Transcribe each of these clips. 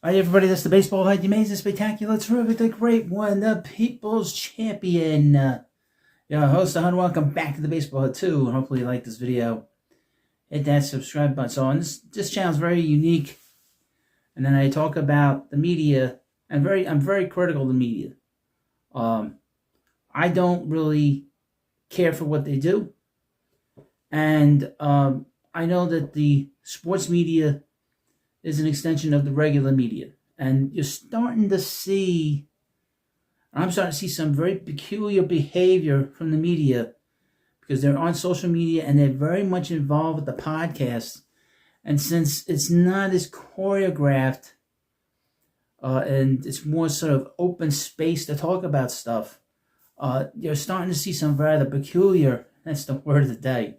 All right, everybody, that's the baseball highlight, the amazing, spectacular, terrific, the great one, the people's champion. Host and welcome back to the baseball hut too. Hopefully you like this video. Hit that subscribe button. So on this channel is very unique. And then I talk about the media. I'm very critical of the media. I don't really care for what they do. And I know that the sports media is an extension of the regular media. And you're starting to see, I'm starting to see some very peculiar behavior from the media because they're on social media and they're very much involved with the podcast. And since it's not as choreographed and it's more sort of open space to talk about stuff, you're starting to see some rather peculiar, that's the word of the day,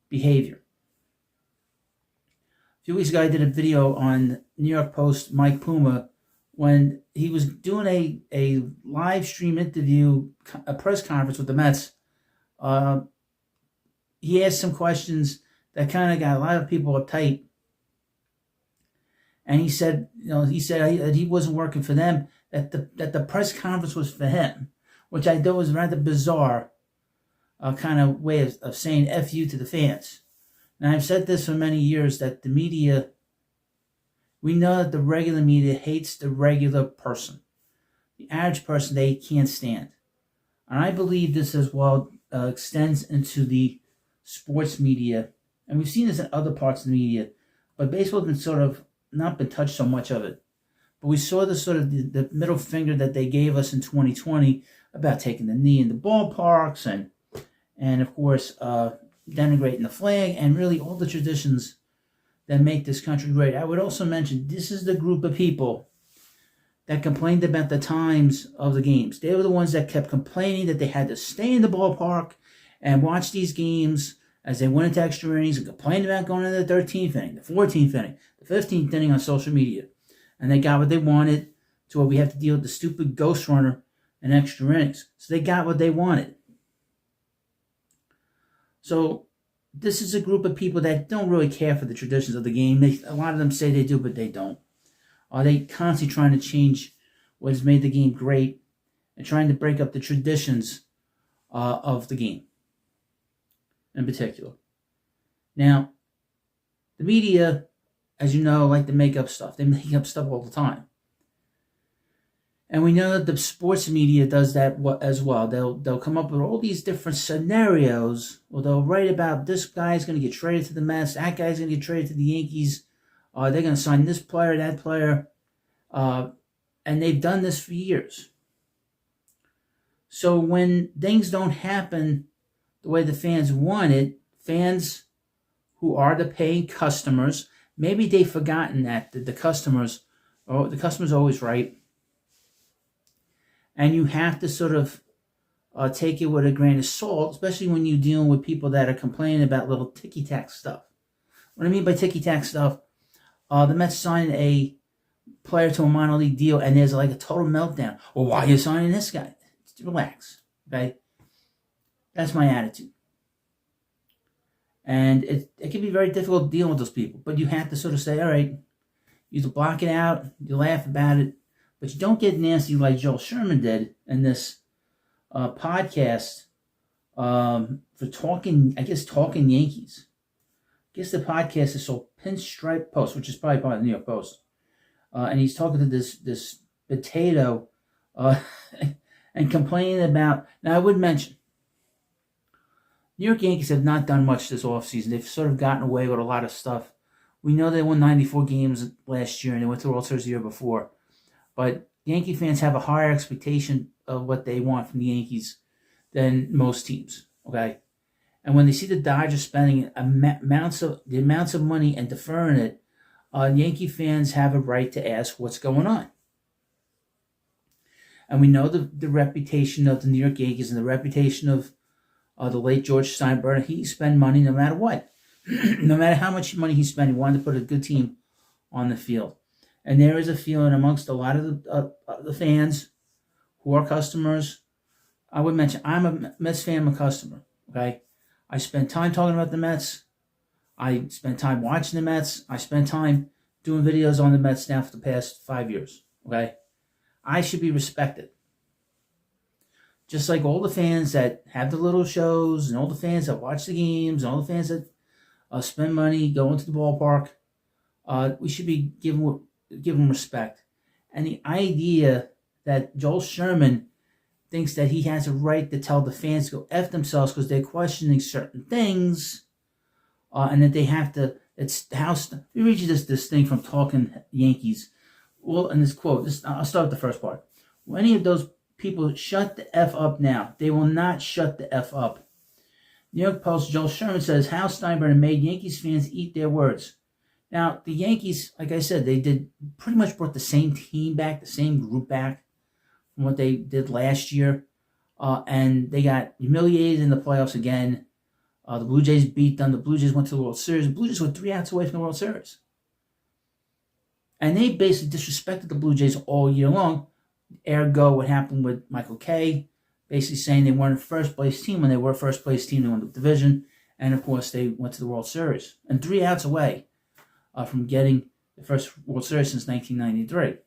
behavior. A few weeks ago, I did a video on New York Post Mike Puma when he was doing a live stream interview, a press conference with the Mets. He asked some questions that kind of got a lot of people uptight. And he said, that he wasn't working for them, that the press conference was for him, which I thought was a rather bizarre kind of way of saying F you to the fans. And I've said this for many years, that the media, we know that the regular media hates the regular person. The average person they can't stand. And I believe this as well extends into the sports media. And we've seen this in other parts of the media. But baseball's been sort of not been touched so much of it. But we saw the sort of the middle finger that they gave us in 2020 about taking the knee in the ballparks and of course, denigrating the flag and really all the traditions that make this country great. I would also mention this is the group of people that complained about the times of the games. They were the ones that kept complaining that they had to stay in the ballpark and watch these games as they went into extra innings and complained about going into the 13th inning, the 14th inning, the 15th inning on social media. And they got what they wanted to where we have to deal with the stupid ghost runner and extra innings. So they got what they wanted. So this is a group of people that don't really care for the traditions of the game. A lot of them say they do, but they don't. They constantly trying to change what has made the game great and trying to break up the traditions of the game in particular. Now, the media, as you know, like to make up stuff. They make up stuff all the time. And we know that the sports media does that as well. They'll come up with all these different scenarios. Well, they'll write about this guy's going to get traded to the Mets, that guy's going to get traded to the Yankees. They're going to sign this player, that player. And they've done this for years. So when things don't happen the way the fans want it, fans who are the paying customers, maybe they've forgotten that the customers are always right. And you have to sort of take it with a grain of salt, especially when you're dealing with people that are complaining about little ticky-tack stuff. What I mean by ticky-tack stuff, the Mets signed a player to a minor league deal, and there's like a total meltdown. Well, why are you signing this guy? Relax, okay? That's my attitude. And it can be very difficult dealing with those people. But you have to sort of say, all right, you either block it out, you laugh about it, but you don't get nasty like Joel Sherman did in this podcast for talking Yankees. I guess the podcast is called Pinstripe Post, which is probably part of the New York Post. And he's talking to this potato and complaining about... Now, I would mention, New York Yankees have not done much this offseason. They've sort of gotten away with a lot of stuff. We know they won 94 games last year, and they went to the World Series the year before. But Yankee fans have a higher expectation of what they want from the Yankees than most teams, okay? And when they see the Dodgers spending the amounts of money and deferring it, Yankee fans have a right to ask what's going on. And we know the reputation of the New York Yankees and the reputation of the late George Steinbrenner. He spent money no matter what. No matter how much money he spent, he wanted to put a good team on the field. And there is a feeling amongst a lot of the fans who are customers. I would mention, I'm a Mets fan, I'm a customer, okay? I spend time talking about the Mets. I spend time watching the Mets. I spend time doing videos on the Mets now for the past 5 years. Okay, I should be respected. Just like all the fans that have the little shows, and all the fans that watch the games, and all the fans that spend money going to the ballpark, we should be given respect. And the idea that Joel Sherman thinks that he has a right to tell the fans to go F themselves because they're questioning certain things, and that they have to, it's the house. Let me read you this thing from Talking Yankees. Well, in this quote, I'll start with the first part. Will any of those people shut the F up now? They will not shut the F up. New York Post, Joel Sherman says, Hal Steinbrenner made Yankees fans eat their words. Now, the Yankees, like I said, they did pretty much brought the same team back, the same group back from what they did last year. And they got humiliated in the playoffs again. The Blue Jays beat them. The Blue Jays went to the World Series. The Blue Jays were 3 outs away from the World Series. And they basically disrespected the Blue Jays all year long. Ergo, what happened with Michael Kay, basically saying they weren't a first-place team. When they were a first-place team, they won the division. And, of course, they went to the World Series. And 3 outs away from getting the first World Series since 1993.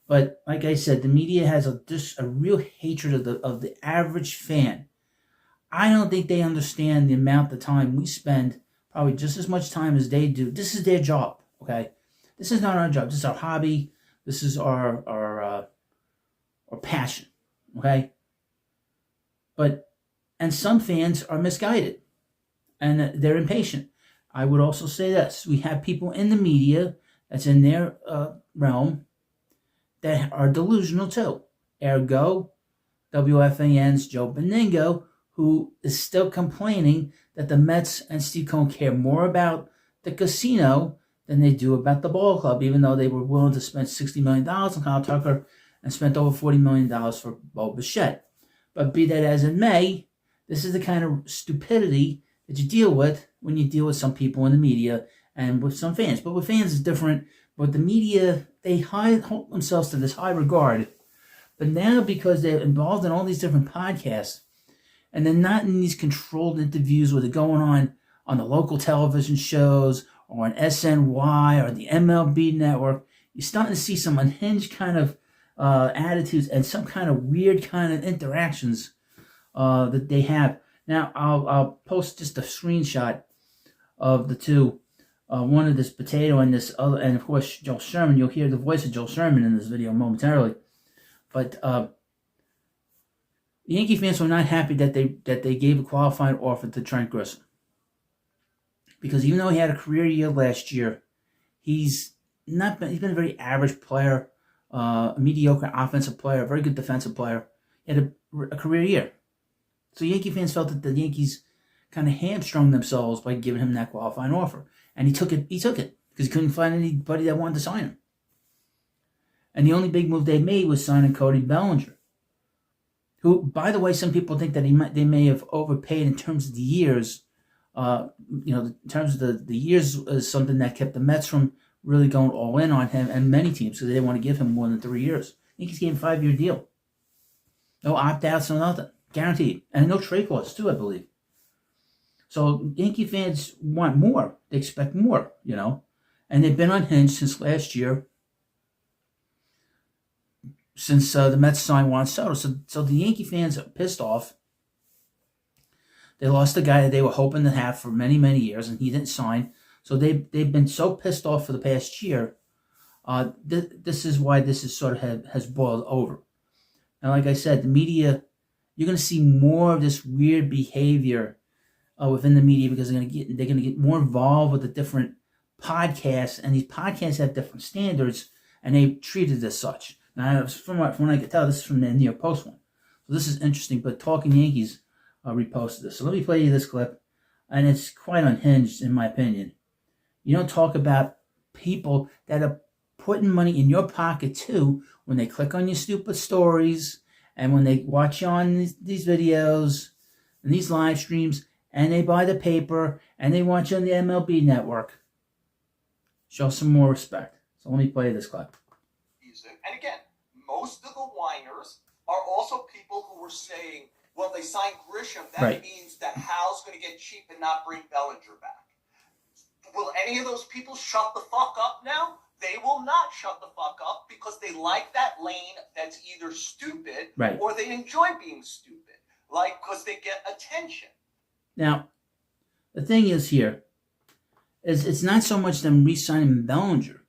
But, like I said, the media has just a real hatred of the average fan. I don't think they understand the amount of time we spend, probably just as much time as they do. This is their job, okay? This is not our job. This is our hobby. This is our passion, okay? And some fans are misguided, and they're impatient. I would also say this. We have people in the media that's in their realm that are delusional too. Ergo, WFAN's Joe Beningo, who is still complaining that the Mets and Steve Cohen care more about the casino than they do about the ball club, even though they were willing to spend $60 million on Kyle Tucker and spent over $40 million for Bo Bichette. But be that as it may, this is the kind of stupidity that you deal with when you deal with some people in the media and with some fans. But with fans, it's different. But the media, they hold themselves to this high regard. But now, because they're involved in all these different podcasts, and they're not in these controlled interviews where they're going on the local television shows or on SNY or the MLB network, you're starting to see some unhinged kind of attitudes and some kind of weird kind of interactions that they have. Now, I'll post just a screenshot of the two. One of this potato and this other, and of course, Joel Sherman. You'll hear the voice of Joel Sherman in this video momentarily. But the Yankee fans were not happy that they gave a qualifying offer to Trent Grisham. Because even though he had a career year last year, he's been a very average player, a mediocre offensive player, a very good defensive player. He had a career year. So Yankee fans felt that the Yankees kind of hamstrung themselves by giving him that qualifying offer. And he took it because he couldn't find anybody that wanted to sign him. And the only big move they made was signing Cody Bellinger, who, by the way, some people think that they may have overpaid in terms of the years. In terms of the years is something that kept the Mets from really going all in on him, and many teams, so they didn't want to give him more than 3 years. Yankees gave him a 5-year deal. No opt-outs, no nothing. Guaranteed. And no trade clause, too, I believe. So Yankee fans want more. They expect more, And they've been unhinged since last year, since the Mets signed Juan Soto. So the Yankee fans are pissed off. They lost the guy that they were hoping to have for many, many years, and he didn't sign. So they've been so pissed off for the past year. This is why this is sort of has boiled over. Now, like I said, the media, you're going to see more of this weird behavior within the media because they're going to get more involved with the different podcasts, and these podcasts have different standards, and they treated as such. Now, from what I could tell, this is from the New York Post one. So this is interesting, but Talking Yankees reposted this. So let me play you this clip, and it's quite unhinged in my opinion. You don't talk about people that are putting money in your pocket too when they click on your stupid stories and when they watch you on these videos and these live streams and they buy the paper and they watch you on the MLB network. Show some more respect. So let me play this clip. And again, most of the whiners are also people who were saying, well, they signed Grisham, that right. means that Hal's going to get cheap and not bring Bellinger back. Will any of those people shut the fuck up now? They will not shut the fuck up because they like that lane that's either stupid Right. or they enjoy being stupid, like because they get attention. Now, the thing is here, is it's not so much them re-signing Bellinger,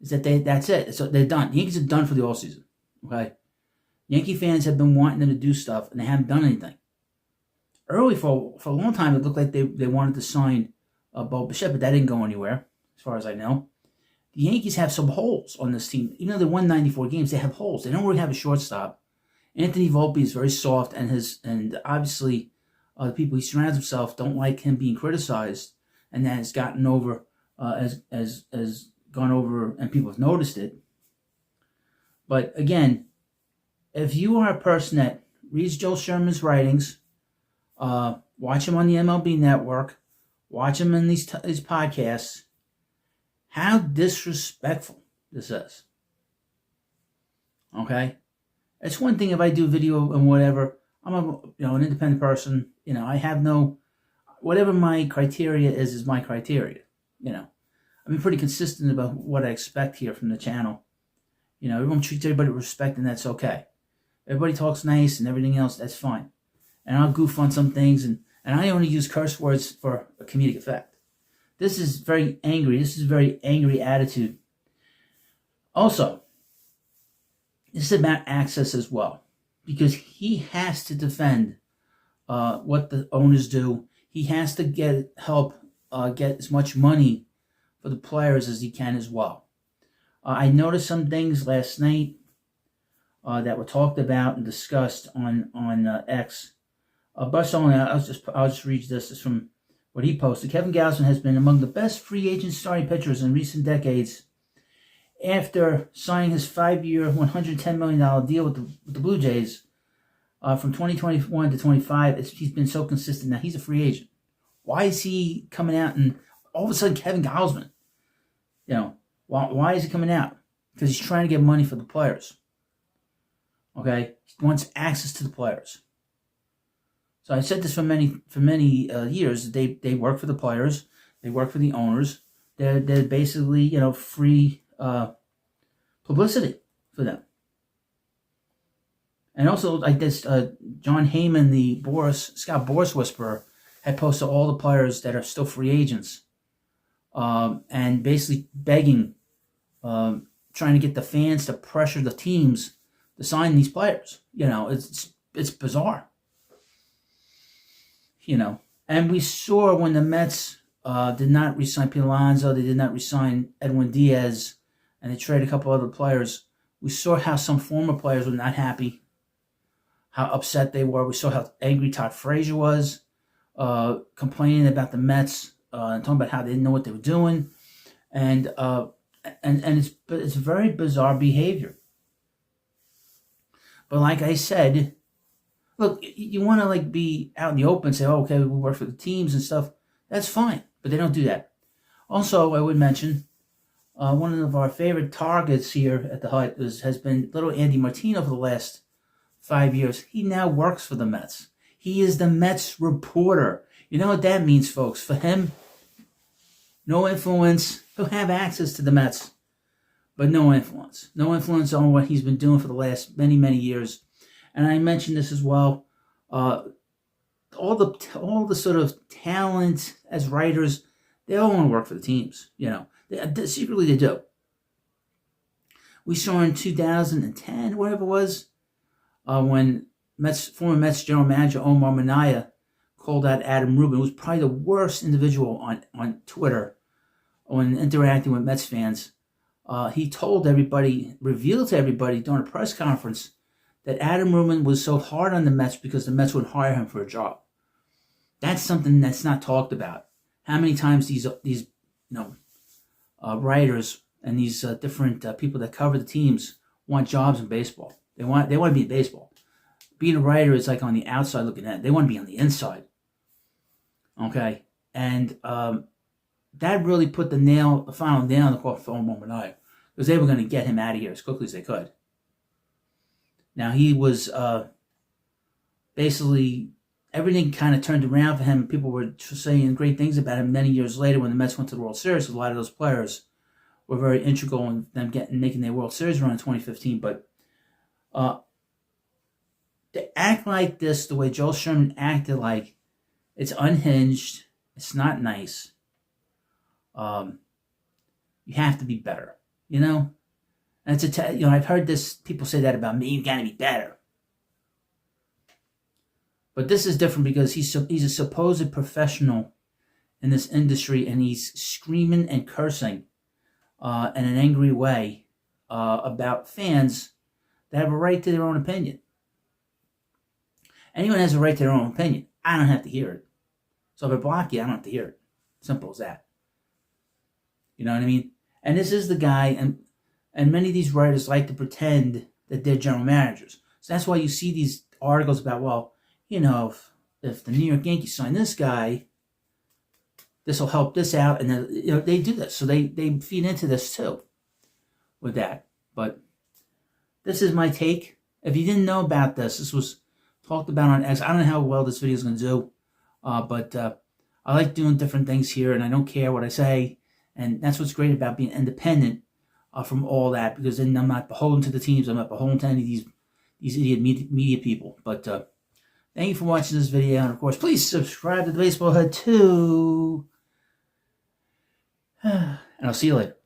is that that's it. So they're done. The Yankees are done for the offseason. Okay? Yankee fans have been wanting them to do stuff, and they haven't done anything. Early, for a long time, it looked like they wanted to sign Bo Bichette, but that didn't go anywhere, as far as I know. The Yankees have some holes on this team. Even though they won 94 games, they have holes. They don't really have a shortstop. Anthony Volpe is very soft, and obviously the people he surrounds himself don't like him being criticized, and that has gotten over as gone over, and people have noticed it. But again, if you are a person that reads Joe Sherman's writings, watch him on the MLB Network, watch him in these podcasts, how disrespectful this is. Okay? It's one thing if I do video and whatever. I'm an independent person. I have no, whatever my criteria is my criteria. I've been pretty consistent about what I expect here from the channel. Everyone treats everybody with respect, and that's okay. Everybody talks nice and everything else, that's fine. And I'll goof on some things, and I only use curse words for a comedic effect. This is very angry. This is a very angry attitude. Also, this is about access as well, because he has to defend what the owners do. He has to help get as much money for the players as he can as well. I noticed some things last night that were talked about and discussed on X. Barcelona, I'll just read this. It's from what he posted. Kevin Gausman has been among the best free agent starting pitchers in recent decades. After signing his 5-year, $110 million deal with the Blue Jays from 2021 to 25, he's been so consistent. Now he's a free agent. Why is he coming out and all of a sudden Kevin Gausman? Why is he coming out? Because he's trying to get money for the players. Okay, he wants access to the players. So I said this for many years. They work for the players. They work for the owners. They're basically free publicity for them. And also like this, John Heyman, the Scott Boras whisperer, had posted all the players that are still free agents, and basically begging, trying to get the fans to pressure the teams to sign these players. It's bizarre. And we saw when the Mets did not re-sign Pete Alonso, they did not re-sign Edwin Diaz, and they traded a couple other players. We saw how some former players were not happy, how upset they were. We saw how angry Todd Frazier was, complaining about the Mets and talking about how they didn't know what they were doing, and it's very bizarre behavior. But like I said, look, you want to be out in the open and say, oh, okay, we work for the teams and stuff. That's fine, but they don't do that. Also, I would mention one of our favorite targets here at the Hut has been little Andy Martino for the last 5 years. He now works for the Mets. He is the Mets reporter. You know what that means, folks? For him, no influence. He'll have access to the Mets, but no influence. No influence on what he's been doing for the last many, many years. And I mentioned this as well. All the sort of talent as writers, they all want to work for the teams. Secretly they do. We saw in 2010, whatever it was, when former Mets general manager Omar Minaya called out Adam Rubin, who was probably the worst individual on Twitter when interacting with Mets fans. He told everybody, revealed to everybody during a press conference, that Adam Rubin was so hard on the Mets because the Mets would hire him for a job. That's something that's not talked about. How many times these writers and these different people that cover the teams want jobs in baseball. They want to be in baseball. Being a writer is like on the outside looking at it. They want to be on the inside. Okay, and that really put the final nail in the coffin for Omar Minaya, because they were going to get him out of here as quickly as they could. Now he was basically everything kind of turned around for him. People were saying great things about him many years later when the Mets went to the World Series. A lot of those players were very integral in them making their World Series run in 2015. But to act like this, the way Joel Sherman acted, like it's unhinged, it's not nice. You have to be better, you know. And it's I've heard this. People say that about me. You got to be better. But this is different because he's a supposed professional in this industry, and he's screaming and cursing in an angry way about fans that have a right to their own opinion. Anyone has a right to their own opinion. I don't have to hear it. So if I block you, I don't have to hear it. Simple as that. You know what I mean? And this is the guy, and many of these writers like to pretend that they're general managers. So that's why you see these articles about, well, you know, if the New York Yankees sign this guy, this will help this out. And then, you know, they do this. So they feed into this too with that. But this is my take. If you didn't know about this was talked about on X. I don't know how well this video is going to do. But I like doing different things here, and I don't care what I say. And that's what's great about being independent from all that, because then I'm not beholden to the teams. I'm not beholden to any of these idiot media people. But thank you for watching this video. And, of course, please subscribe to the Baseball Head too. And I'll see you later.